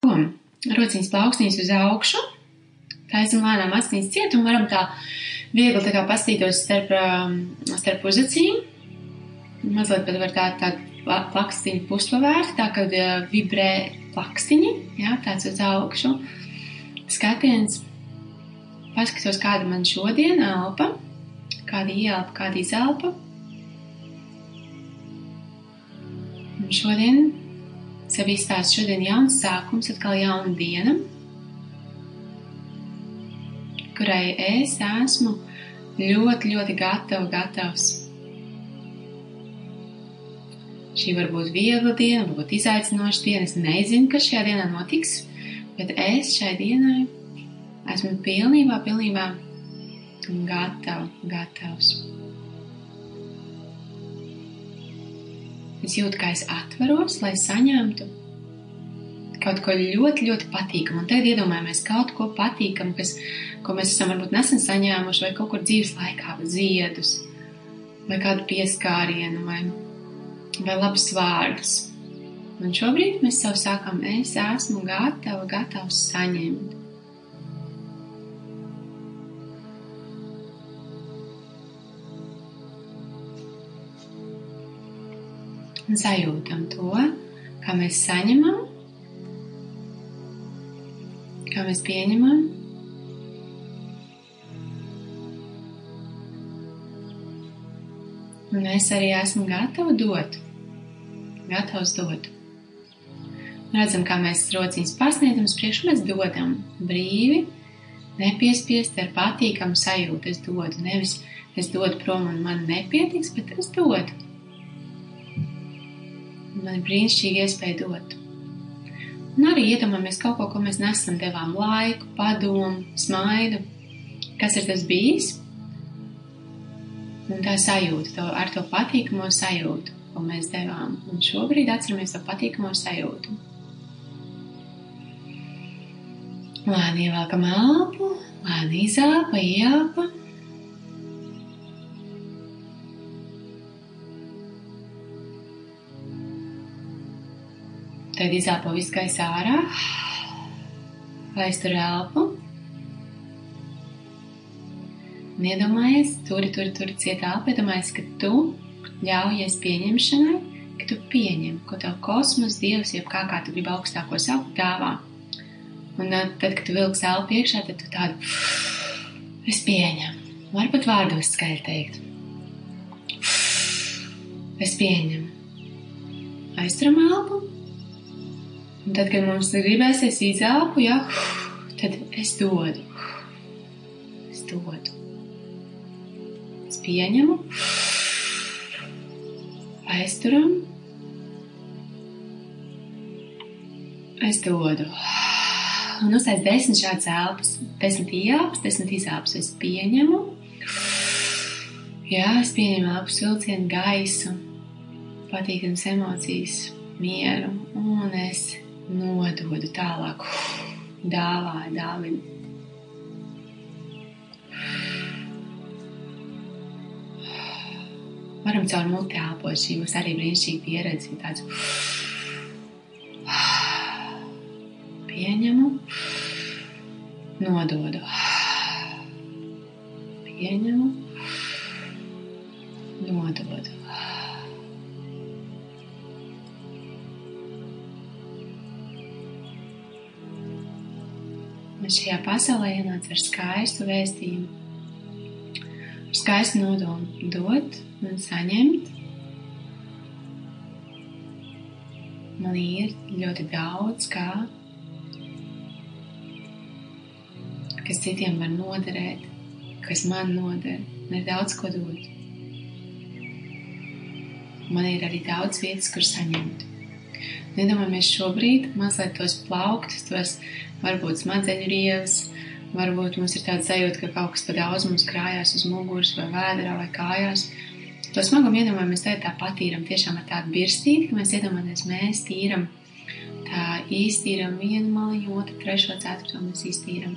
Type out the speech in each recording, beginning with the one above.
Rociņas plauksnīs uz augšu, taisam lēnām astiņas ciet un varam tā viegli tā kā pastītos starp uzacīm. Mazliet pat var tādu plakstiņu puspavērti, tā kad vibrē plakstiņi, jā, tāds uz augšu. Skatiens, paskatos, kāda man šodien elpa, kāda ieelpa, kāda izelpa. Un šodien sev izstāst šodien jauns sākums, atkal jauna diena, kurai es esmu ļoti, ļoti gatavs. Šī var būt viegla diena, varbūt izaicinoša diena, es nezinu, kas šajā dienā notiks, bet es šai dienai esmu pilnībā gatavs. Es jūtu, kā es atveros, lai saņemtu kaut ko ļoti, ļoti patīkamu. Un tagad iedomājamies kaut ko patīkamu, ko mēs esam varbūt nesen saņēmuši, vai kaut kur dzīves laikā, vai ziedus, vai kādu pieskārienu, vai labus vārdus. Un šobrīd mēs sev sākam, es esmu gatavs saņemt. Un sajūtam to, kā mēs saņemam, kā mēs pieņemam. Un es arī esmu gatavs dot. Redzam, kā mēs rociņas pasniedzam uz priekšu, mēs dodam brīvi, nepiespiest ar patīkamu sajūtu. Es dodu, nevis es dodu prom un man nepietiks, bet es dodu. Man ir brīnišķīgi iespēja dot. Un arī iedomājamies kaut ko mēs nesam, devām laiku, padomu, smaidu. Kas ir tas bijis? Un tā sajūta, ar to patīkamo sajūtu, ko mēs devām. Un šobrīd atceramies to patīkamo sajūtu. Lēni ievelkam elpu, lēni izelpa, ieelpa. Tad izelpo visu gaisu ārā, aiztur elpu. Un iedomājies, turi ciet elpu, iedomājies, ka tu ļaujies pieņemšanai, ka tu pieņem, ko tev kosmos, Dievs, jeb kā tu gribi augstāko saukt, dāvā. Un tad, kad tu vilksi elpu iekšā, tad tu tādu, es pieņemu. Varbūt vārdos skaļi teikt. Es pieņemu. Aizturam elpu. Un tad, kad mums gribēsies izelpu, jā, tad es dodu. Es pieņemu, aizturam, es dodu. Un uztais 10 šādas elpas, 10 ieelpas, 10 izelpas. Es pieņemu, jā, es pieņemu elpas vilcienu, gaisu, patīkams emocijas, mieru, un es nododu tālāk, dāvinu. Varam caur muti elpot, šī būs arī brīnišķīga pieredze, tāds pieņemu, nododu, pieņemu, nododu. Un šajā pasaulē ienāca ar skaistu vēstījumu, ar skaistu nodomu dot un saņemt. Man ir ļoti daudz, kas citiem var noderēt, kas man noder. Man ir daudz, ko dot. Man ir arī daudz vietas, kur saņemt. Nedomājamies šobrīd mazliet tos plauktus, tos varbūt smadzeņu rievas, varbūt mums ir tāda sajūta, ka kaut kas pa daudz mums krājās uz muguras vai vēderā vai kājās. To smagumu iedomājamies tā patīram tiešām ar tādu birstīti, ka mēs iedomājamies, mēs tīram, tā īstīram vienu maliņu, otru, trešo, ceturto mēs īstīram.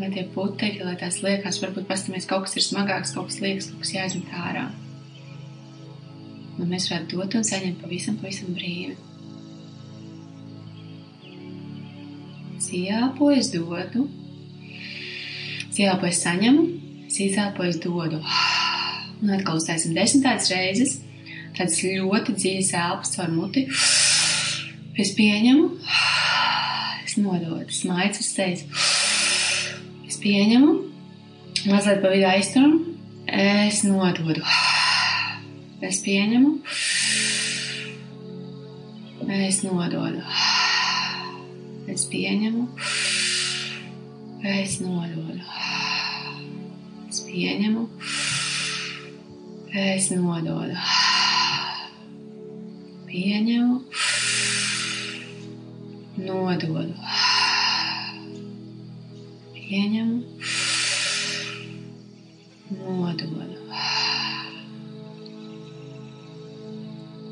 Lai tie puteļi, lai tās liekas, varbūt pastamies, kaut kas ir smagāks, kaut kas liekas, kaut kas jāizmet ārā. Un mēs varētu dot un saņemt pavisam brīvi. Es ieelpoju, es dodu. Es ieelpoju, es saņemu. Es izelpoju, es dodu. Un atkal uztaisim 10 tādas reizes. Tādas ļoti dziļas elpas caur muti. Es pieņemu. Es nododu. Es maicu uz sejas. Es pieņemu. Mazliet pa vidu aizturam. Es nododu. Es pieņemu. Es nododu. Es pieņemu. Es nododu. Es pieņemu. Es nododu. Pieņemu. Nododu. Pieņemu. Nododu.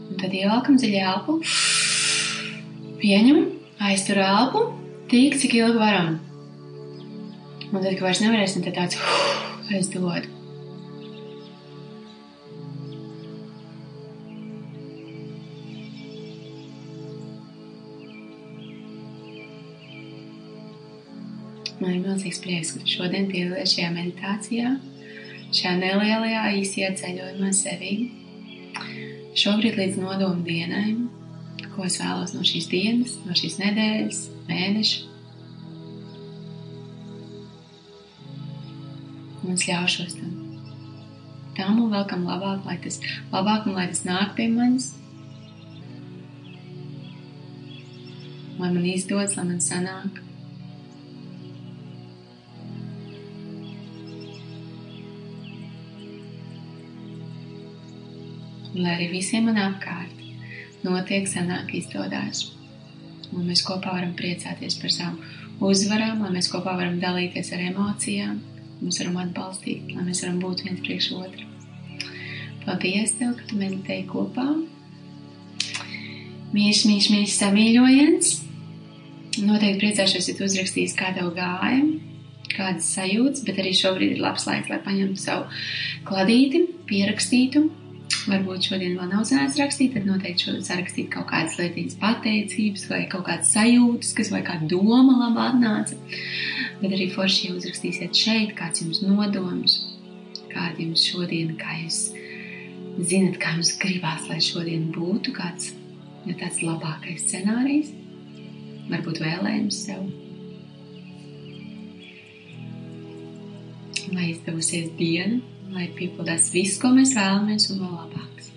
Un tad ievelkam dziļi elpu. Pieņem, aiztur elpu, tik, cik ilgi varam. Un tad, kad vairs nevarēsim, tad tāds, es dodu. Man ir milzīgs prieks, ka tu šodien piedalies šajā meditācijā, šajā nelielajā īsajā ceļojumā sevī. Šobrīd līdz nodomu dienai, ko es vēlos no šīs dienas, no šīs nedēļas, mēneša. Un es ļaušos tam. Tam un vēl kam labāk, lai tas nāk pie manis. Lai man izdodas, lai man sanāk. Un lai arī visiem man apkārt notiek, sanāk, izdodās. Un mēs kopā varam priecāties par savu uzvarām, lai mēs kopā varam dalīties ar emocijām, mēs varam atbalstīt, lai mēs varam būt viens priekš otru. Paldies Tev, ka Tu meditēji kopā. Mīļš samīļojiens. Noteikti priecāšos, ja Tu uzrakstīs, kā Tev gāja, kādas sajūtas, bet arī šobrīd ir labs laiks, lai paņemtu savu kladīti, pierakstītu. Varbūt šodien vēl nav sanācis rakstīt, tad noteikti šodien sarakstīt kaut kādas lietiņas pateicības vai kaut kādas sajūtas, kas vai kāda doma laba atnāca. Bet arī forši, ja uzrakstīsiet šeit, kāds jums nodoms, kāda jums šodien, kā jūs zinat, kā jums gribās, lai šodien būtu kāds, ja tāds labākais scenārijs, varbūt vēlējums sev. Lai izdevusies diena, lai piepildās viss, ko mēs vēlamies un vēl labāks.